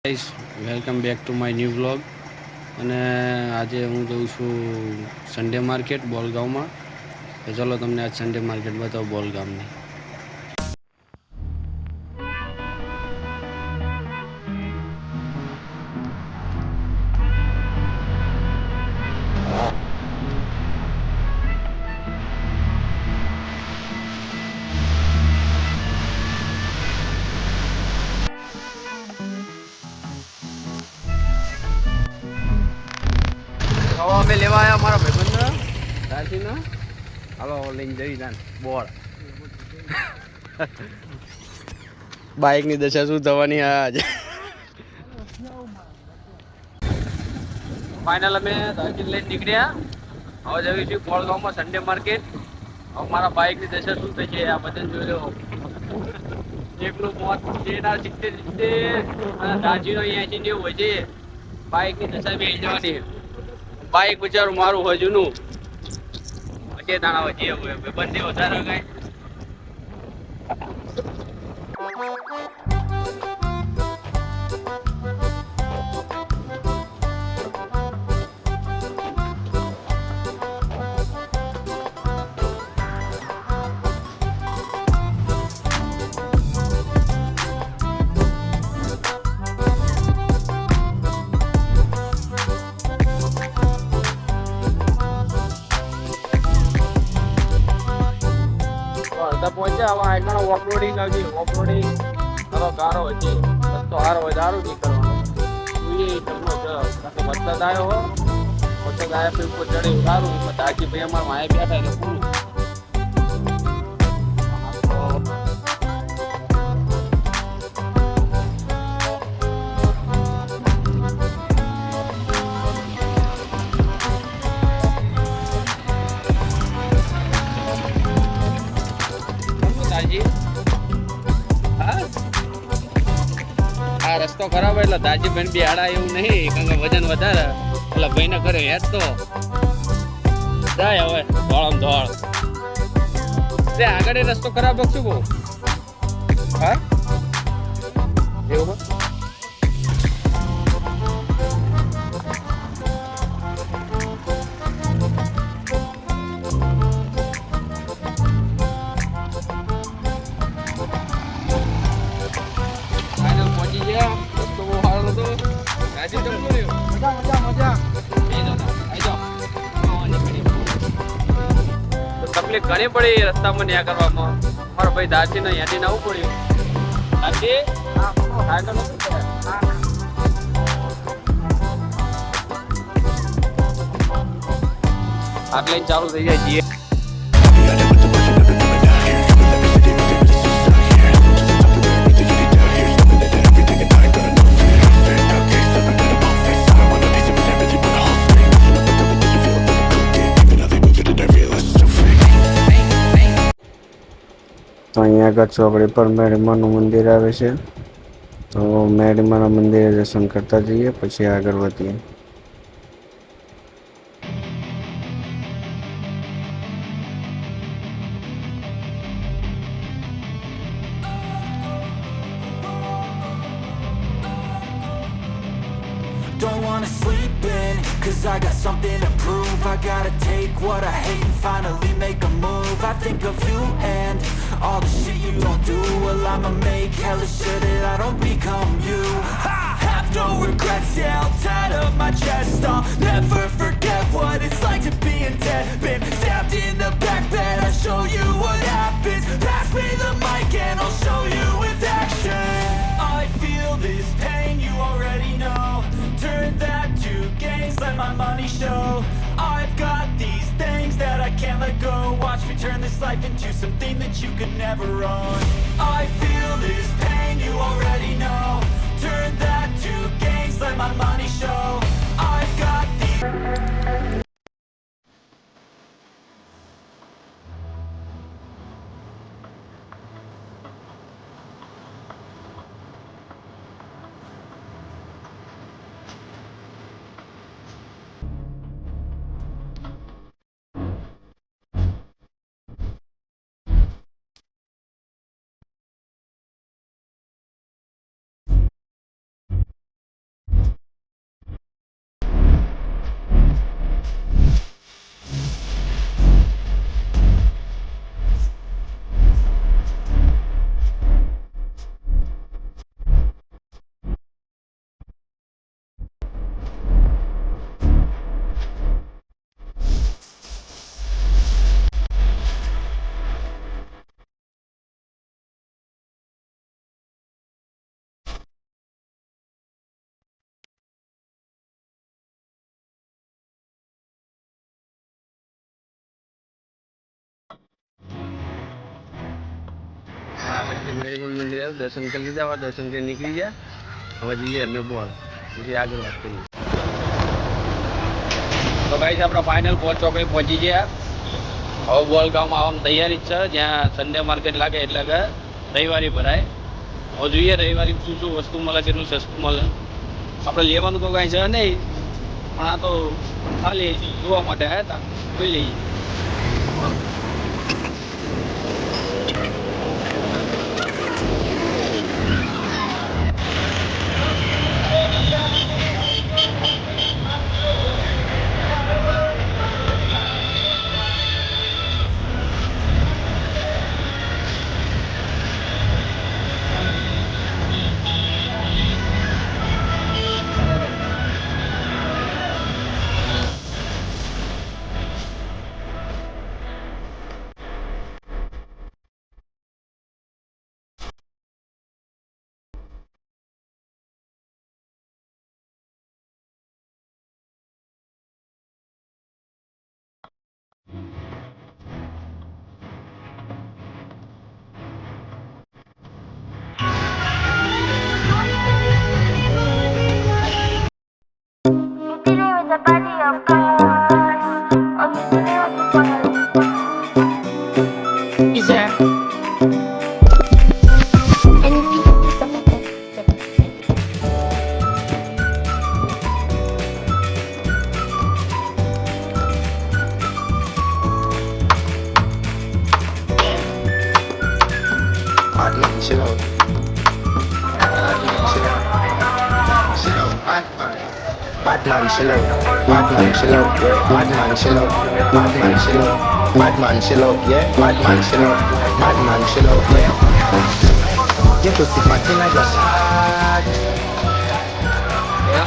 Guys, welcome back to my new vlog. અને આજે હું જઉં છું સન્ડે માર્કેટ બોલગામમાં. તો ચલો તમને આજ સન્ડે માર્કેટ બતાવો બોલગામની. હવે અમે લેવા આવ્યા અમારા ભાઈબંધ રાશીના. હાલો લઈને જઈ જાન બોળ. બાઇકની દશા શું થવાની આજ. ફાઇનલ અમે દાર્જિલિંગ લઈને નીકળ્યા. હવે જઈએ છીએ બોળગામમાં સન્ડે માર્કેટ. હવે મારા બાઇકની દશા શું થઈ છે આ બધા જોઈ લો. એકલું મોત જેના 70 અને દાજીનો 80 હોય છે. બાઇકની દશા બી જવાની. બાઇક બિચારું મારું હોય જૂનું. અજય દાણા હોય જે બંને વધારે કઈ. પહોંચ્યા હવે આગળ ઓફરોડિંગ આવજી. ઓફરોડિંગ હવે ગારો હોય રસ્તો સારો હોય દારૂ નહીં કરવાનો. વરસાદ આવ્યો હો વરસાદ આવ્યા પછી ઉપર ચડે સારું. દાજી ભાઈ અમારા માએ બેઠા એટલે પૂરું. આ રસ્તો ખરાબ એટલે દાજી બેન બી આડા એવું નહીં. કારણ કે વજન વધારે એટલે ભાઈ ને કરે હેડ તો જાય. હવે ધોળમ ધોળ આગળ રસ્તો ખરાબ શું બહુ. હા એવું તકલીફ ઘણી પડી રસ્તામાં ન્યા કરવામાં. મારો ભાઈ દાદી ને યાદી ના આવવું પડ્યું. દાદી આગ લઈને ચાલુ થઈ જાય છીએ. તો અહીંયા આગળ ચોકડી પર મેડીમાનું મંદિર આવે છે. તો મેડીમાના મંદિરે દર્શન કરતા જઈએ પછી આગળ વધીએ. Don't wanna sleep in, cause I got something to prove. I gotta take what I hate and finally make a move. I think of you and all the shit you don't do. Well, I'ma make hella sure that I don't become you. I have no regrets, yeah, I'll tie up my chest. I'll never forget what it's like to be in debt. Been stabbed in the back bed, I'll show you what happens. Pass me the mic and I'll show you with action. I feel this pain, you already know. Turn that to gains, let my money show. I've got these things that I can't let go. Watch me turn this life into something that you could never own. I feel this pain, you already know. Turn that to gains, let my money show. I've got these. મંદિર દર્શન કરી લીધા, દર્શન કરી નીકળી ગયા. હવે જઈએ અમે બોલ પછી આગળ વાત કરીએ. તો ગાઈસ આપણે ફાઇનલ પોચ ચોકડી પહોંચી ગયા. હવે બોલ ગામમાં આવવાની તૈયારી જ છે. જ્યાં સન્ડે માર્કેટ લાગે એટલે કે રવિવારી ભરાય. હવે જોઈએ રવિવારી શું શું વસ્તુ મળે, કેટલું સસ્તું મળે. આપણે લેવાનું તો કાંઈ છે નહીં, પણ આ તો ખાલી જોવા માટે આવ્યા હતા. જોઈ લઈએ. Chill out. Bad man, chill out. Bad man, chill out. Bad man, chill out. Bad man, chill out. Bad man, chill out. Yeah. Bad man, chill out. Bad man, chill out. Yeah. You pussy fat in your shot.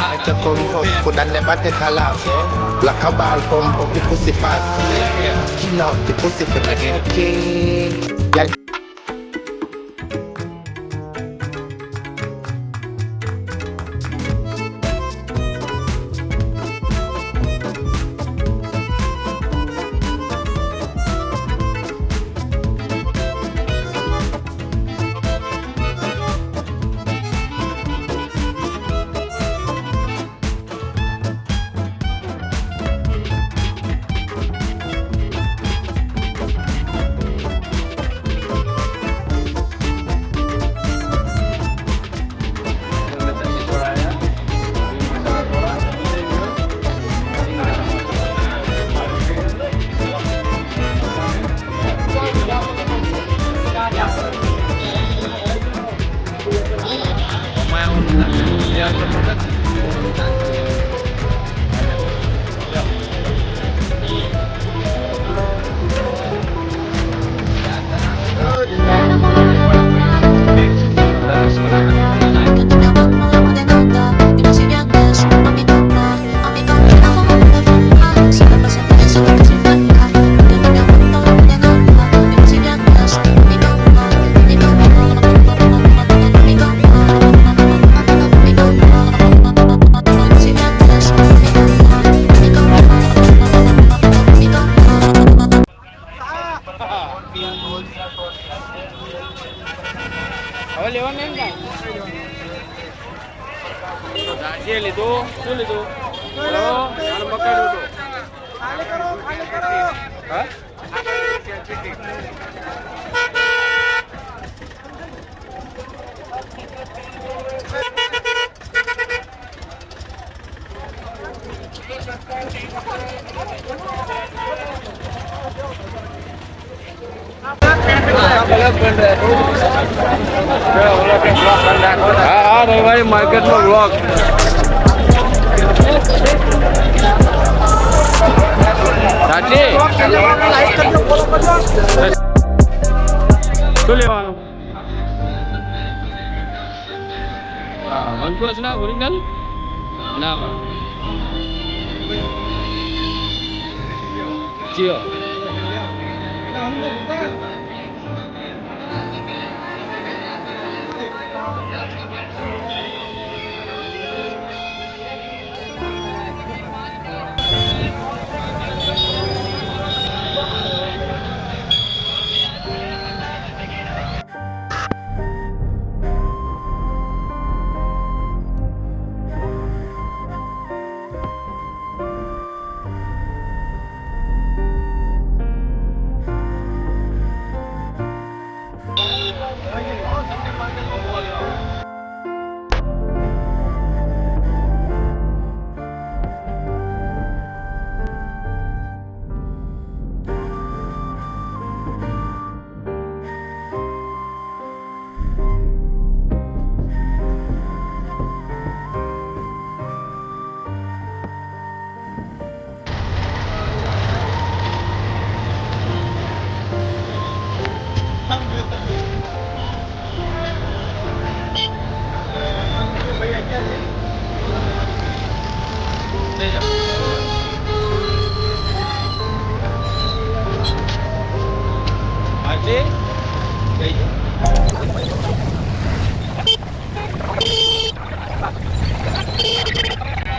I just come first, put and never take a laugh. Like a ball pump up the pussy fast. Skin out the pussy for the cake. Yeah. હવે લેવાનું એમ કાંઈ દાંડીએ લીધું. શું લીધું? Hello પકડ્યું હા. હા રવિવારી માર્કેટનો blog. સાચી શું લેવાનું? વનપ્લસ ના ઓરિજિનલ ના જીઓ. થઈ જાઓ. હાજી કઈ જાઓ.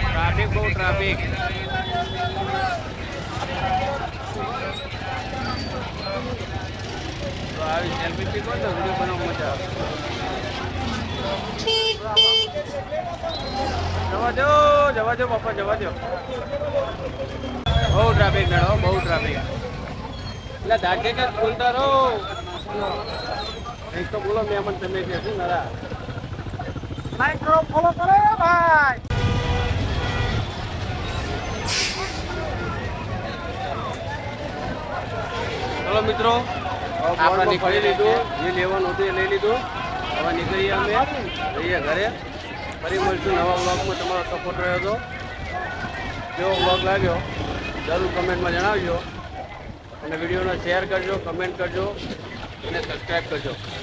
ટ્રાફિક બહુ ટ્રાફિક. તો આવી સેલ્ફી પીક હોય તો વિડીયો બનાવવા મજા આવે. જવા દો બાપા, જવા દો. બહુ ટ્રાફિક મેળવો, બહુ ટ્રાફિક. એટલે ધાકે કે બોલતા રહો. એક તો બોલો મહેમાન તમે કે શું નરા માઇક્રો ફોલો કરો ભાઈ. ચલો મિત્રો, આપણે નીકળી લીધું, જે લેવાનું હતું એ લઈ લીધું. હવે નીકળીએ અમે જઈએ ઘરે. ફરી મળશું નવા વ્લોગમાં. તમારો સપોર્ટ રહ્યો હતો. કેવો વ્લોગ લાગ્યો જરૂર કમેન્ટમાં જણાવજો અને વિડીયોને શેર કરજો, કમેન્ટ કરજો અને સબસ્ક્રાઈબ કરજો.